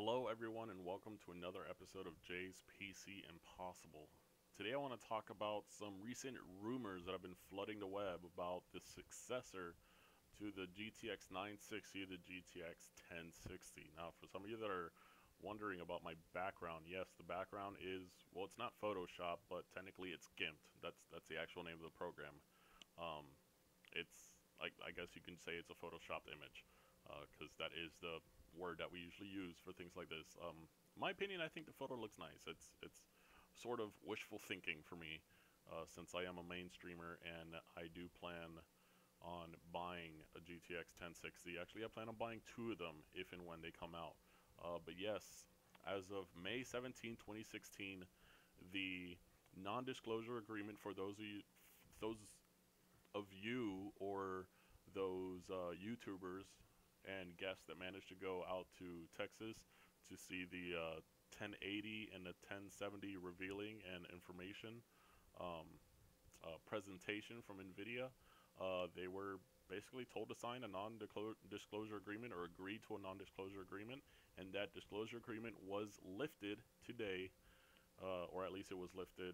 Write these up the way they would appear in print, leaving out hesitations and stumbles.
Hello, everyone, and welcome to another episode of Jay's PC Impossible. Today, I want to talk about some recent rumors that have been flooding the web about the successor to the GTX 960, the GTX 1060. Now, for some of you that are wondering about my background, yes, the background is, well, it's not Photoshop, but technically it's GIMP. That's the actual name of the program. Um, it's like, I guess you can say it's a photoshopped image, because that is the word that we usually use for things like this. In my opinion, I think the photo looks nice. It's sort of wishful thinking for me, since I am a mainstreamer and I do plan on buying a GTX 1060. Actually, I plan on buying two of them if and when they come out. But yes, as of May 17, 2016, the non-disclosure agreement for those of you or those YouTubers and guests that managed to go out to Texas to see the 1080 and the 1070 revealing and information presentation from NVIDIA. They were basically told to sign a non-disclosure agreement or agree to a non-disclosure agreement, and that disclosure agreement was lifted today, or at least it was lifted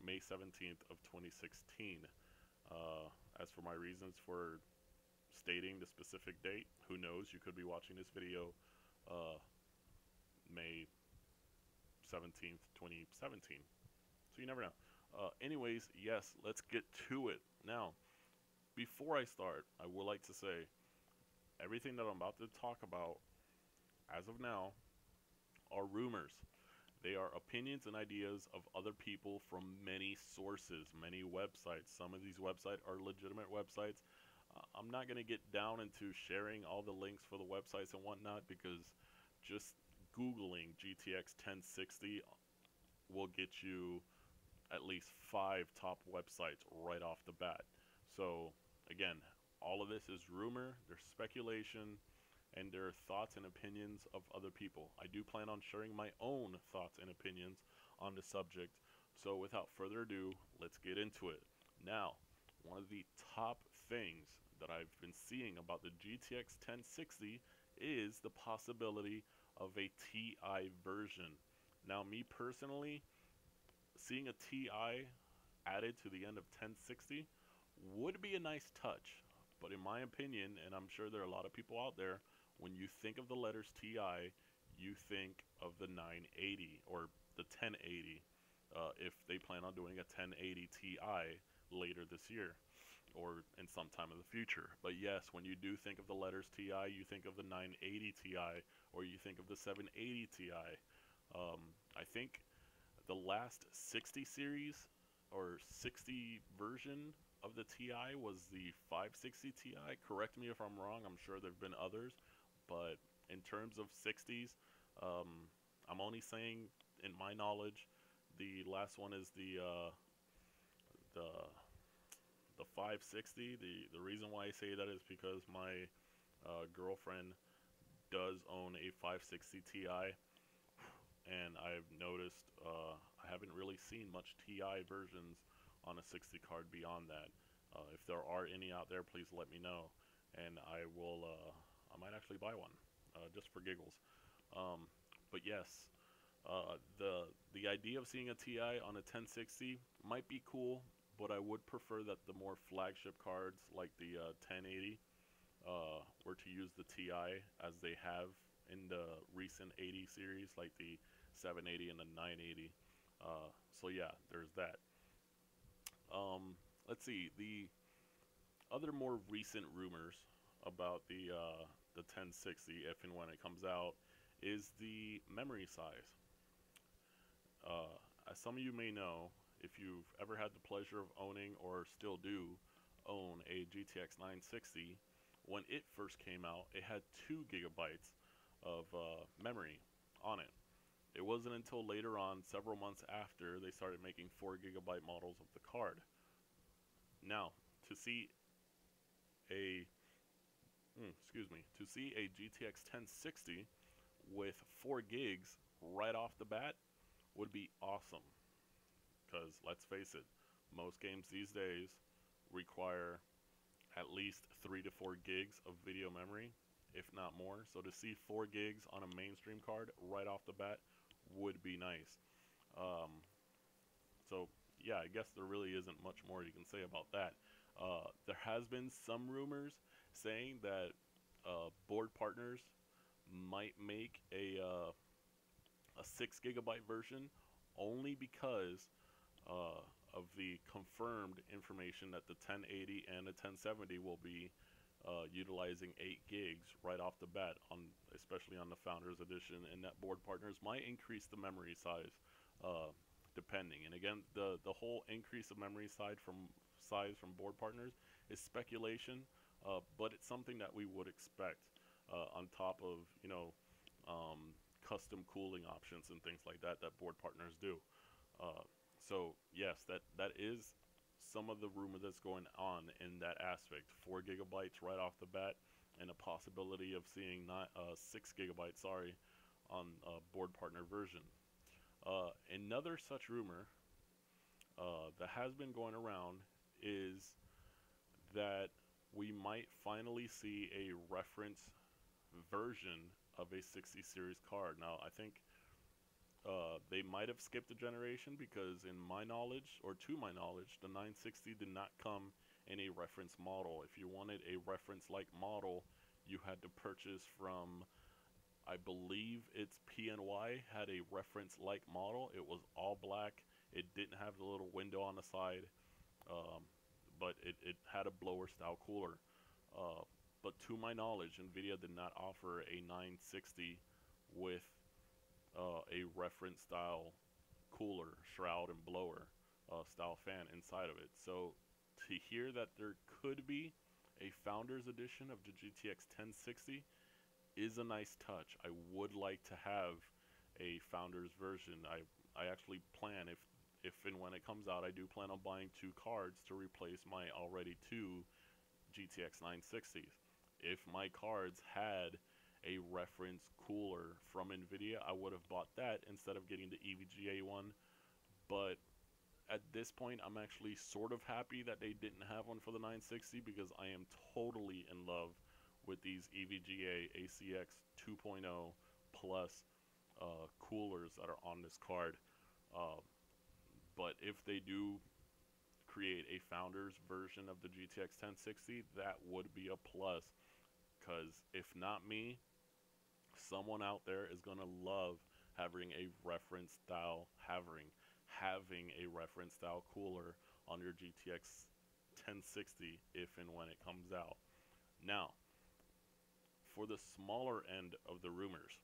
May 17th of 2016. As for my reasons for stating the specific date, who knows? You could be watching this video uh, May 17th, 2017. So you never know. Anyways, yes, let's get to it. Now, before I start, I would like to say everything that I'm about to talk about as of now are rumors. They are opinions and ideas of other people from many sources, many websites. Some of these websites are legitimate websites. I'm not going to get down into sharing all the links for the websites and whatnot, because just Googling GTX 1060 will get you at least 5 top websites right off the bat. So, again, all of this is rumor, there's speculation, and there are thoughts and opinions of other people. I do plan on sharing my own thoughts and opinions on the subject. So without further ado, let's get into it. Now, one of the top things that I've been seeing about the GTX 1060 is the possibility of a Ti version. Now, me personally, seeing a Ti added to the end of 1060 would be a nice touch. But in my opinion, and I'm sure there are a lot of people out there, when you think of the letters Ti, you think of the 980 or the 1080, if they plan on doing a 1080 Ti later this year or in some time in the future. But yes, when you do think of the letters Ti, you think of the 980 Ti or you think of the 780 Ti. I think the last 60 series or 60 version of the Ti was the 560 Ti. Correct me if I'm wrong, I'm sure there have been others, but in terms of 60s, I'm only saying, in my knowledge, the last one is the the 560. The reason why I say that is because my girlfriend does own a 560 Ti, and I've noticed I haven't really seen much Ti versions on a 60 card beyond that. If there are any out there, please let me know, and I will. I might actually buy one, just for giggles. Um, but yes, the idea of seeing a Ti on a 1060 might be cool, but I would prefer that the more flagship cards like the 1080 were to use the Ti as they have in the recent 80 series, like the 780 and the 980. So yeah, there's that. Let's see, the other more recent rumors about the 1060, if and when it comes out, is the memory size. As some of you may know, if you've ever had the pleasure of owning or still do own a GTX 960, when it first came out, it had 2 gigabytes of memory on it. It wasn't until later on, several months after, they started making 4 gigabyte models of the card. Now, to see a to see a GTX 1060 with 4 gigs right off the bat would be awesome. Because let's face it, most games these days require at least 3 to 4 gigs of video memory, if not more. So to see 4 gigs on a mainstream card right off the bat would be nice. Um, so yeah, I guess there really isn't much more you can say about that. There has been some rumors saying that board partners might make a 6 GB version only because of the confirmed information that the 1080 and the 1070 will be utilizing 8 gigs right off the bat, especially on the Founders Edition, and that board partners might increase the memory size depending. And again, the whole increase of memory size from board partners is speculation, but it's something that we would expect on top of custom cooling options and things like that that board partners do. So yes, that is some of the rumor that's going on in that aspect. 4 GB right off the bat, and a possibility of seeing 6 GB, sorry, on a board partner version. Another such rumor that has been going around is that we might finally see a reference version of a 60 series card. Now, I think they might have skipped a generation because, in my knowledge, or to my knowledge, the 960 did not come in a reference model. If you wanted a reference-like model, you had to purchase from, I believe it's PNY had a reference-like model. It was all black. It didn't have the little window on the side, but it had a blower-style cooler. But to my knowledge, NVIDIA did not offer a 960 with a reference style cooler, shroud, and blower style fan inside of it. So to hear that there could be a Founders Edition of the GTX 1060 is a nice touch. I would like to have a Founders version. I actually plan, if and when it comes out, I do plan on buying 2 cards to replace my already 2 GTX 960s. If my cards had a reference cooler from NVIDIA, I would have bought that instead of getting the EVGA one. But at this point, I'm actually sort of happy that they didn't have one for the 960, because I am totally in love with these EVGA ACX 2.0 plus coolers that are on this card. But if they do create a Founders version of the GTX 1060, that would be a plus, because if not me, someone out there is going to love having a reference style cooler on your GTX 1060 if and when it comes out. Now, for the smaller end of the rumors,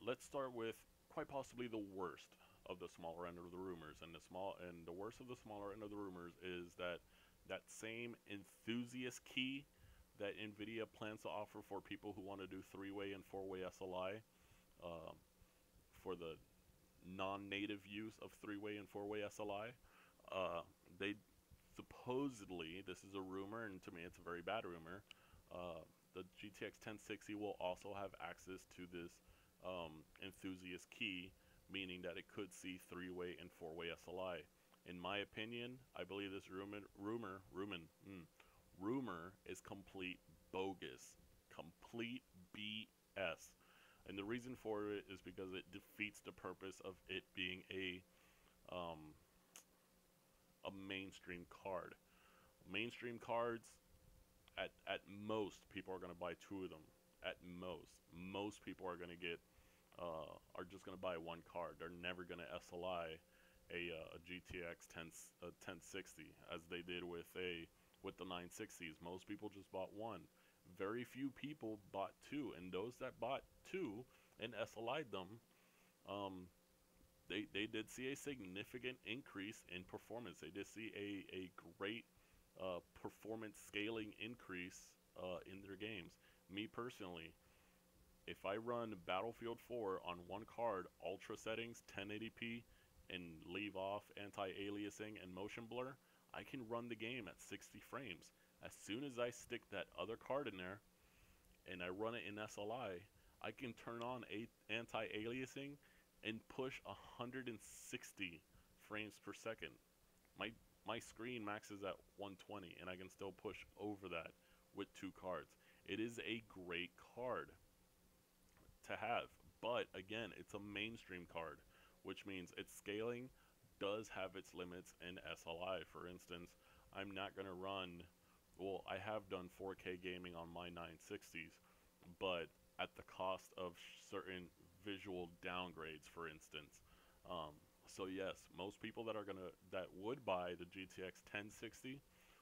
let's start with quite possibly the worst of the smaller end of the rumors. And the worst of the smaller end of the rumors is that same enthusiast key that NVIDIA plans to offer for people who want to do 3-way and 4-way SLI, for the non-native use of 3-way and 4-way SLI. They supposedly, this is a rumor, and to me it's a very bad rumor, the GTX 1060 will also have access to this enthusiast key, meaning that it could see 3-way and 4-way SLI. In my opinion, I believe this rumor is complete bogus, complete BS. And the reason for it is because it defeats the purpose of it being a mainstream card. Mainstream cards, at most, people are going to buy 2 of them. At most people are going to get are just going to buy 1 card. They're never going to SLI a GTX 1060 as they did with the 960s. Most people just bought 1. Very few people bought 2, and those that bought 2 and SLI'd them, they did see a significant increase in performance. They did see a great performance scaling increase in their games. Me personally, if I run Battlefield 4 on 1 card, ultra settings, 1080p, and leave off anti-aliasing and motion blur, I can run the game at 60 frames. As soon as I stick that other card in there and I run it in SLI, I can turn on anti-aliasing and push 160 frames per second. My screen maxes at 120, and I can still push over that with 2 cards. It is a great card to have, but again, it's a mainstream card, which means its scaling does have its limits in SLI. For instance, I'm not going to run, well, I have done 4K gaming on my 960s, but at the cost of certain visual downgrades, for instance. Um, so yes, most people that would buy the GTX 1060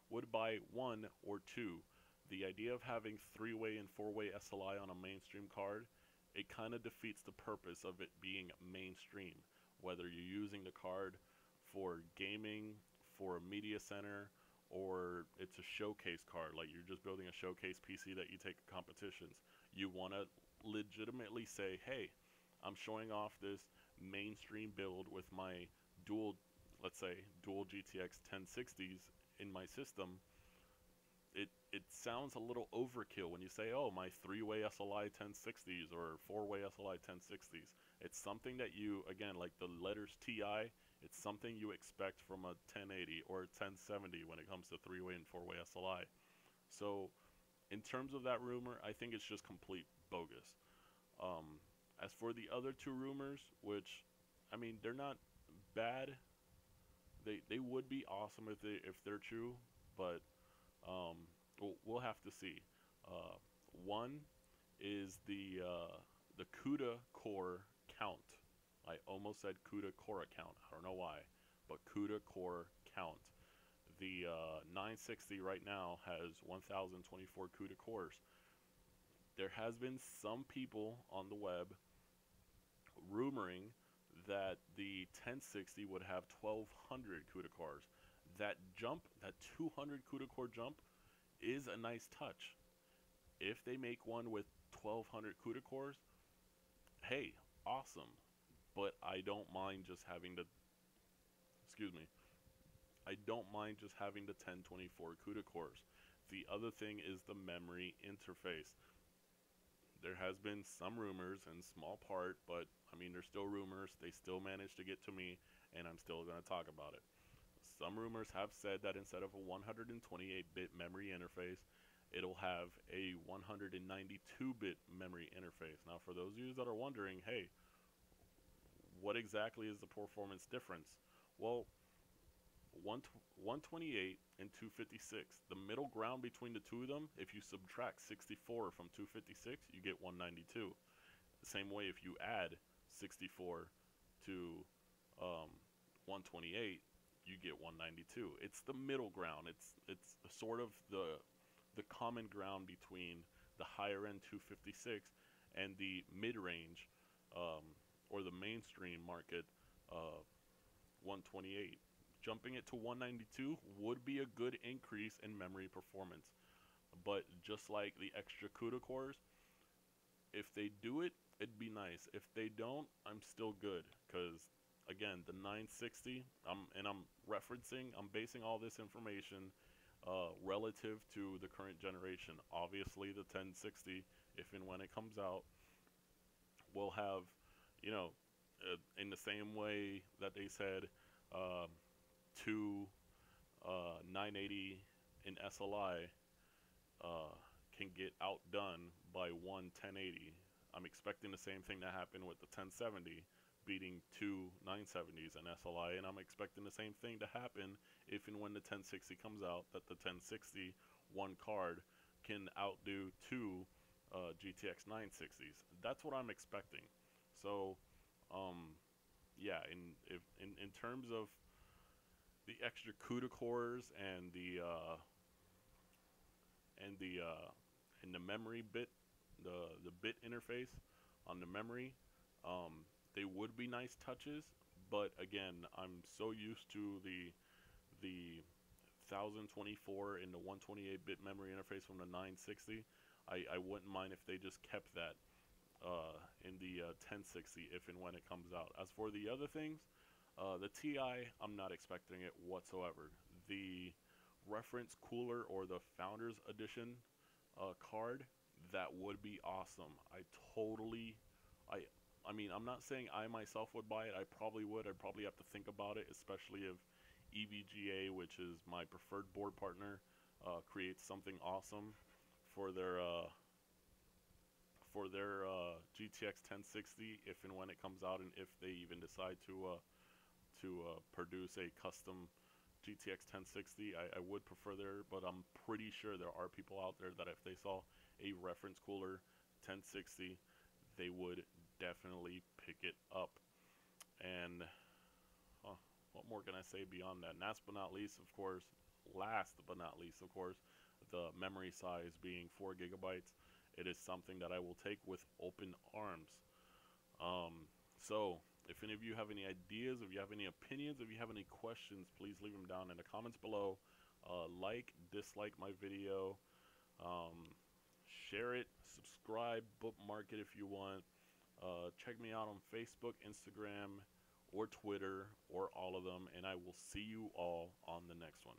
would buy one or two. The idea of having three-way and four-way SLI on a mainstream card, it kind of defeats the purpose of it being mainstream. Whether you're using the card for gaming, for a media center, or it's a showcase card, like you're just building a showcase PC that you take to competitions, you want to legitimately say, hey, I'm showing off this mainstream build with my dual, let's say, dual GTX 1060s in my system. It sounds a little overkill when you say, oh, my three-way SLI 1060s or four-way SLI 1060s. It's something that you, again, like the letters TI, it's something you expect from a 1080 or a 1070 when it comes to three-way and four-way SLI. So in terms of that rumor, I think it's just complete bogus. As for the other two rumors, which, I mean, they're not bad. They would be awesome if they're true, but we'll have to see. Uh, One is the CUDA core count. I almost said CUDA core count. I don't know why, but CUDA core count. The 960 right now has 1,024 CUDA cores. There has been some people on the web rumoring that the 1060 would have 1,200 CUDA cores. That jump, that 200 CUDA core jump, is a nice touch. If they make one with 1,200 CUDA cores, hey, awesome. But I don't mind just having the, excuse me, I don't mind just having the 1024 CUDA cores. The other thing is the memory interface. There has been some rumors in small part, but I mean, they're still rumors. They still manage to get to me, and I'm still going to talk about it. Some rumors have said that instead of a 128-bit memory interface, it'll have a 192-bit memory interface. Now, for those of you that are wondering, hey, what exactly is the performance difference? Well, 128 and 256, the middle ground between the two of them, if you subtract 64 from 256, you get 192. The same way, if you add 64 to 128, you get 192. It's the middle ground. It's sort of the common ground between the higher end 256 and the mid range or the mainstream market 128. Jumping it to 192 would be a good increase in memory performance. But just like the extra CUDA cores, if they do it, it'd be nice. If they don't, I'm still good. Because, again, the 960, I'm basing all this information relative to the current generation. Obviously, the 1060, if and when it comes out, will have, you know, in the same way that they said, two 980 in SLI can get outdone by one 1080. I'm expecting the same thing to happen with the 1070 beating two 970s in SLI, and I'm expecting the same thing to happen if and when the 1060 comes out, that the 1060 one card can outdo two GTX 960s. That's what I'm expecting. So, yeah, in terms of the extra CUDA cores and the memory bit, the bit interface on the memory, they would be nice touches. But again, I'm so used to the 1024 and the 128-bit memory interface from the 960. I wouldn't mind if they just kept that in the 1060 if and when it comes out. As for the other things, the TI, I'm not expecting it whatsoever. The reference cooler or the Founders Edition card, that would be awesome. I mean, I'm not saying I myself would buy it. I probably would. I'd probably have to think about it, especially if EVGA, which is my preferred board partner, creates something awesome for their GTX 1060 if and when it comes out, and if they even decide to produce a custom GTX 1060. I would prefer there, but I'm pretty sure there are people out there that if they saw a reference cooler 1060, they would definitely pick it up. And what more can I say beyond that? And last but not least, of course, the memory size being 4 gigabytes. It is something that I will take with open arms. So, if any of you have any ideas, if you have any opinions, if you have any questions, please leave them down in the comments below. Like, dislike my video, share it, subscribe, bookmark it if you want. Check me out on Facebook, Instagram, or Twitter, or all of them, and I will see you all on the next one.